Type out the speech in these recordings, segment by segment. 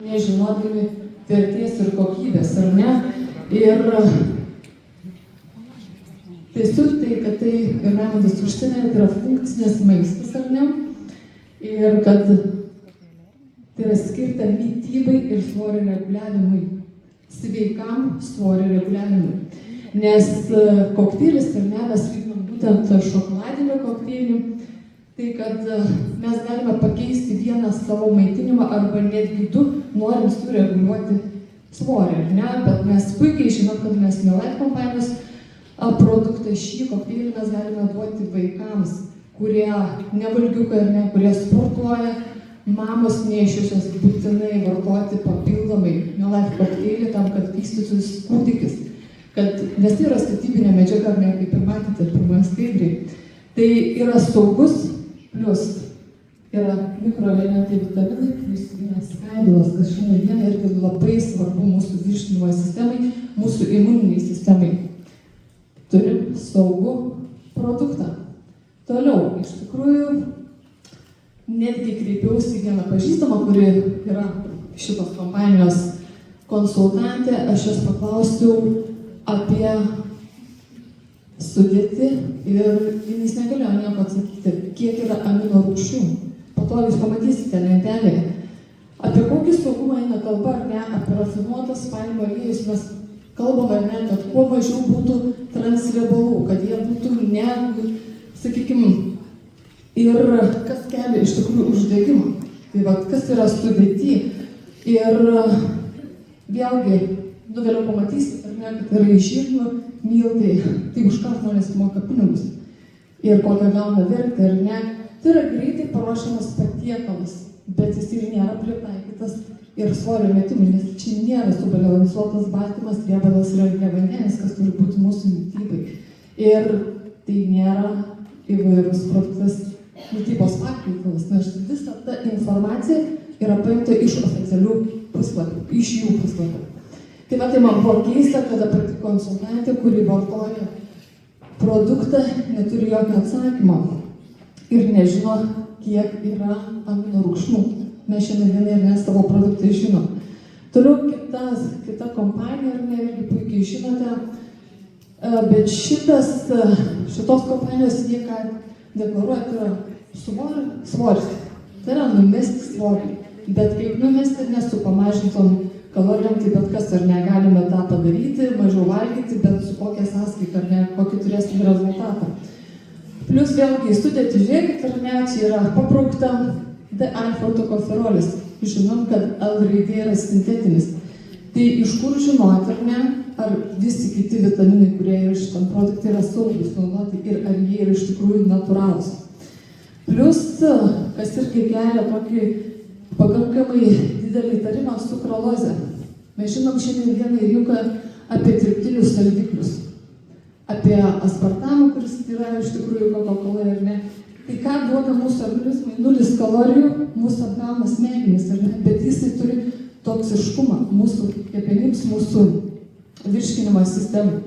nežinodami vertės ir kokybės, ar ne? Ir tiesiog tai, kad tai ir Raimondas užsiminė, tai yra funkcinės maistas, ar ne? Ir kad tai yra skirta mitybai ir svorio reguliavimui, sveikam svorio reguliavimui. Nes kokteilis, ar ne, mes lyginam būtent šokoladinio kokteilį, tai kad mes galime pakeisti vieną savo maitinimą arba netgi du, norint sureguliuoti svorį, ar ne? Bet mes puikiai žinom, kad mes Life kompanijos produktą šį kokteilį mes galime duoti vaikams, kurie nevalgiukai ar ne, kurie sportuoja, mamos neišiusios būtinai vartoti papildomai Life kokteilį tam, kad vystytųsi kūdikis. Nes tai yra statybinė medžiaga, ar ne, kaip ir matėte pirmoje skaidrėje. Tai yra saugus, plus yra mikroelementai vitaminai, plus yra skaidulos, kas šiandien irgi labai svarbu mūsų virškinimo sistemai, mūsų imuniniai sistemai. Turim saugų produktą. Toliau, iš tikrųjų, netgi kreipiausi į vieną pažįstamą, kuri yra šitos kompanijos konsultantė, aš jos paklausiau apie sudėtį ir jis negalėjo nieko atsakyti, kiek yra amino rūgščių. Po to jūs pamatysite lentelėje. Apie kokį saugumą eina kalba, ar ne, apie rafinuotas palmių aliejus mes kalbame, ar ne, kad kuo mažiau būtų transriebalų, kad jie būtų ne, sakykime, ir kas kelia iš tikrųjų uždegimą. Tai va, kas yra sudėty. Ir vėlgi, vėliau pamatysite, ar ne, kad yra iš žirnių miltai, tai už ką žmonės moka pinigus. Ir kokią gauna vertę, ar ne. Tai yra greitai paruošiamas patiekalas, bet jis ir nėra pritaikytas ir svorio metimui, nes čia nėra subalansuotas baltymas, riebalas ir angliavandenis, kas turi būti mūsų mitybai. Ir tai nėra įvairus produktas mitybos pakaitalas, nes visa ta informacija yra paimta iš oficialių puslapių, iš jų puslapių. Tai va, tai man buvo keista, kada pati konsultantė, kuri vartoja produktą, neturi jokio atsakymo ir nežino, kiek yra amino rūgščių. Mes šiandien ir ne savo produktai žinom. Toliau kita kompanija, ar ne, irgi puikiai žinote, bet šitos kompanijos jie ką deklaruoja, tai yra svoris. Tai yra numesti svorį. Bet kaip numesti, nesu pamažintom kalorijom, tai bet kas ar negalime tą padaryti, mažiau valgyti, bet su kokia sąskaita, ar ne, kokį turėsime rezultatą. Plus vėlgi sudėti, žiūrėkit, ar ne, čia yra pabraukta D-alfa-tokoferolis. Žinom, kad L raidė yra sintetinis. Tai iš kur žinoti, ar ne, ar visi kiti vitaminai, kurie yra šitam produktui, yra saugus naudoti ir ar jie yra iš tikrųjų natūralūs. Plus, kas irgi kelia tokį pakankamai didelį įtarimą, sukralozę. Mes žinom šiandien dieną rinkoje apie dirbtinius saldiklius, apie aspartamą, kuris yra iš tikrųjų Coca-Cola, ar ne. Tai ką duoda mūsų organizmui? 0 kalorijų, mūsų apgauna smegenys, ar ne, bet jisai turi toksiškumą mūsų kepenims, mūsų virškinimo sistemai.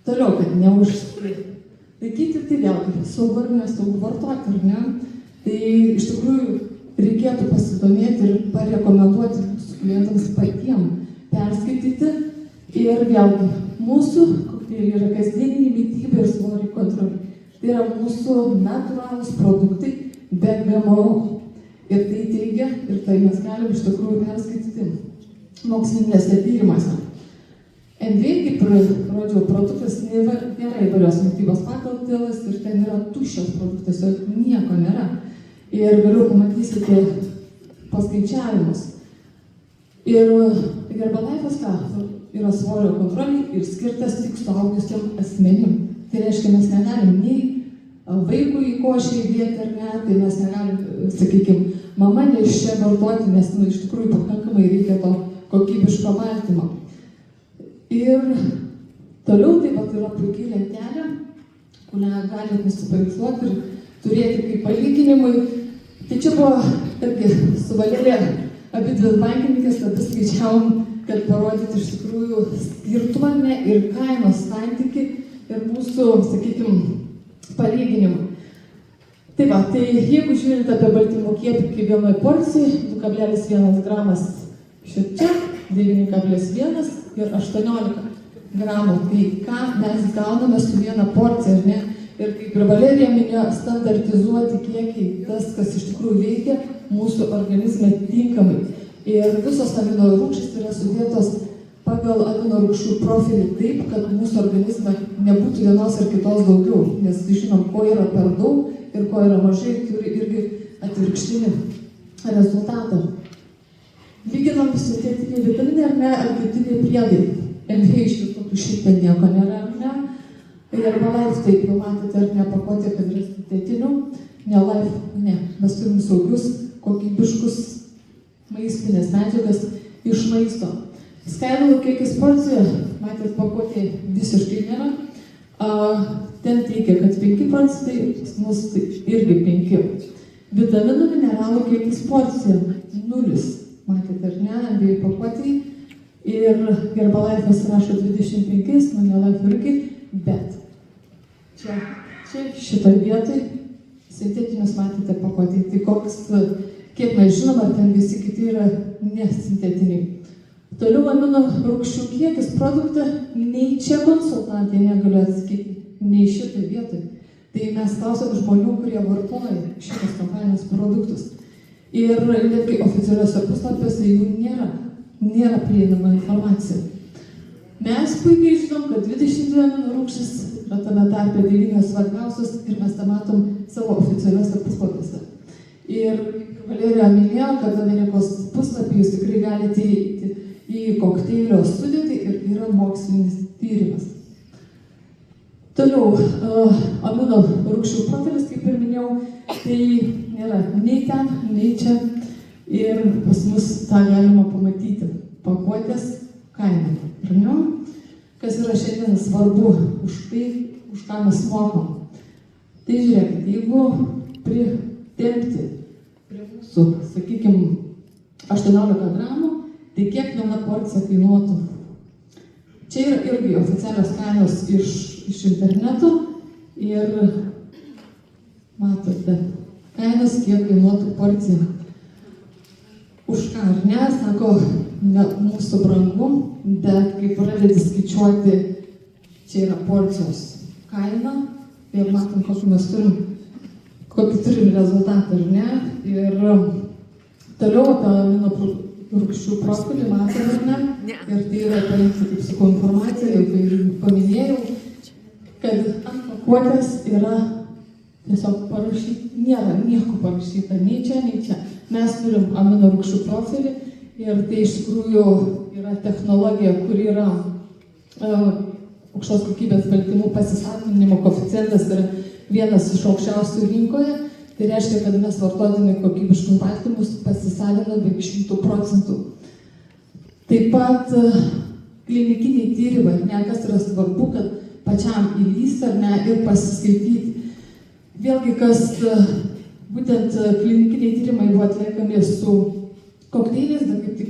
Toliau, kad neužlaikyti, tai vėlgi saugu ar nesaugu vartoti, ar ne. Tai iš tikrųjų reikėtų pasidomėti ir parekomenduoti mūsų klientams patiems perskaityti. Ir vėlgi, mūsų kokteiliai yra kasdieninė mityba ir svorio kontrolė. Tai yra mūsų natūralūs produktai be GMO. Ir tai teigia, ir tai mes galim iš tikrųjų perskaityti mokslinėse tyrimuose. NV, kaip rodžiau, produktas nėra įvairios mitybos pakaltėlas ir ten yra tuščias produktas, jo nieko nėra. Ir vėliau pamatysite paskaičiavimus. Ir Herbalife'as ką? Yra svorio kontrolė ir skirtas tik suaugusiem asmenim. Tai reiškia, mes negalim nei vaikui į košę įdėti ar ne, tai mes negalim, sakykime, mama neiščia vartoti, nes iš tikrųjų pakankamai reikia to kokybiško baltymo. Ir toliau taip pat yra puikiai lentelė, kurią galite nusipaveiksluoti ir turėti kaip palyginimui. Tai čia buvo irgi su Valerija abi dvi bankininkės, tada skaičiavom, kad parodyti iš tikrųjų skirtumą ir kainos santykį ir mūsų, sakykime, palyginimą. Tai va, tai jeigu žiūrint apie baltymų kiekį vienoj porcijai, 2,1 gramas Šičia 9,1 ir 18 gramų. Tai ką mes gauname su viena porcija, ar ne? Ir kaip ir Valerija minėjo, standartizuoti kiekiai, tas, kas iš tikrųjų veikia mūsų organizme tinkamai. Ir visos amino rūgštys yra sudėtos pagal amino rūgščių profilį taip, kad mūsų organizme nebūtų vienos ar kitos daugiau. Nes žinom, ko yra per daug ir ko yra mažai, turi irgi atvirkštinį rezultatą. Lyginam sintetiniai vitaminai ar ne, ar kitiniai priedai. MV iš tokių šitai nieko nėra, ar ne? Ir Herbalife, taip jau matėte, ar ne, pakuotė, kad yra sintetinių. Ne Life, ne. Mes turim saugius, kokybiškus maistinės medžiagas iš maisto. Skaidulų kiekis porcijoje, matėt, pakuotė visiškai nėra. Ten teikia, kad 5%, mus irgi 5. Vitaminų mineralų kiekis porcijoje 0. Matėte, ar ne, abiejų pakuotėjai. Ir Herbalife'as rašo 25, Life irgi, bet čia šitoj vietoj sintetinius matėte pakuotėjai. Tai koks, kiek mes žinom, ar ten visi kiti yra nesintetiniai. Toliau amino rūgščių kiekis produkte, nei čia konsultantai negaliu atsakyti, nei šitoj vietoj. Tai mes klausėm žmonių, kurie vartoja šitos kompanijos produktus. Ir netgi oficialiuose puslapiuose jų nėra prieinama informacija. Mes puikiai žinom, kad 22 amino rūgštys yra tame tarpe 9 svarbiausios ir mes tą matom savo oficialiuose puslapiuose. Ir Valerija minėjo, kad Amerikos puslapį jūs tikrai galite įeiti į kokteilio sudėtį ir yra mokslinis tyrimas. Toliau, amino rūgščių profilis, kaip ir minėjau, tai nėra nei ten, nei čia. Ir pas mus tą galima pamatyti. Pakuotės kaina. Ar ne? Kas yra šiandien svarbu už tai, už ką mes mokam. Tai žiūrėkit, jeigu pritempti prie mūsų, sakykime, 18 gramų, tai kiek viena porcija kainuotų? Čia yra irgi oficialios kainos iš interneto ir matote, kainos kiek kainuotų porcija. Už ką, ar ne, sako, ne mūsų brangu, bet kai pradedi skaičiuoti, čia yra porcijos kaina ir matom, kokį turim rezultatą, ar ne. Ir toliau apie amino rūgščių profilį matome, ar ne. Ir tai yra paimti, kaip sakau, informacija, jau paminėjau, kad ant pakuotės yra tiesiog parašyti, nėra nieko parašyta, nei čia. Mes turim amino rūgščių profilį ir tai iš tikrųjų yra technologija, kuri yra aukštos kokybės baltymų pasisavinimo koeficientas yra vienas iš aukščiausių rinkoje. Tai reiškia, kad mes vartodami kokybiškus baltymus pasisaviname beveik 100%. Taip pat klinikiniai tyrimai, ne, kas yra svarbu, kad pačiam įlįsti ar ne ir pasiskaityti. Vėlgi, kas būtent klinikiniai tyrimai buvo atliekami su kokteiliais, bet kaip tik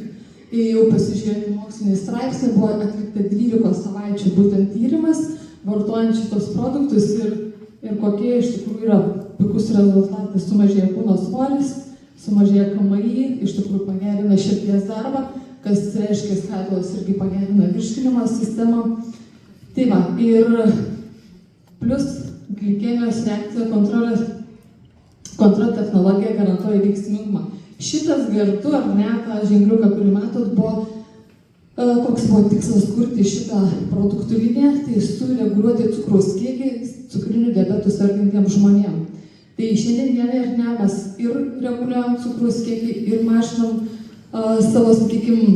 jau pasižiūrėti mokslinį straipsnį, buvo atlikta 12 savaičių būtent tyrimas, vartojant šitos produktus ir kokie iš tikrųjų yra puikus rezultatai. Sumažėja kūno svoris, sumažėja KMI, iš tikrųjų pagerina širdies darbą, kas reiškia skaidulos irgi pagerina virškinimo sistemą. Tai va, ir plus glikemijos reakcija kontrolė technologija garantuoja veiksmingumą. Šitas gertu, ar ne, tą ženkliuką, kurį matot, buvo, koks buvo tikslas kurti šitą produktų liniją, tai sureguliuoti cukraus kiekį cukriniu diabetu sergantiems žmonėms. Tai šiandien dienai, ar ne, mes ir reguliuojam cukraus kiekį ir mažinam savo, sakykime,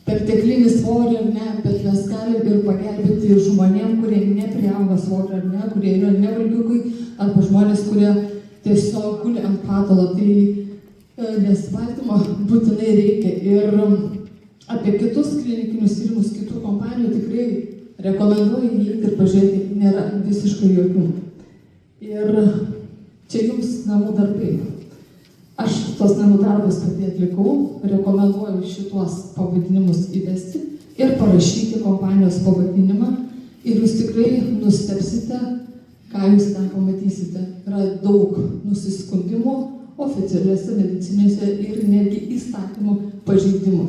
perteklinį svorį, ar ne, bet mes galim ir pagelbėti žmonėm, kurie nepriauga svorį, ar ne, kurie yra nevalgiukai, arba žmonės, kurie tiesiog guli ant patalo. Tai nes baltymo būtinai reikia. Ir apie kitus klinikinius tyrimus kitų kompanijų tikrai rekomenduoju įeiti ir pažiūrėti, nėra visiškai jokių. Ir čia jums namų darbai. Aš tos namų darbus pati atlikau, rekomenduoju šitos pavadinimus įvesti ir parašyti kompanijos pavadinimą ir jūs tikrai nustebsite, ką jūs ten pamatysite. Yra daug nusiskundimų, oficialiuose medicinėse ir netgi įstatymų pažeidimų.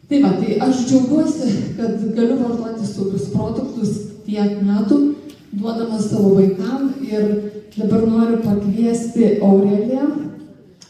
Tai aš džiaugiuosi, kad galiu vartoti saugius produktus tiek metų, duodamas savo vaikam, ir dabar noriu pakviesti Aureliją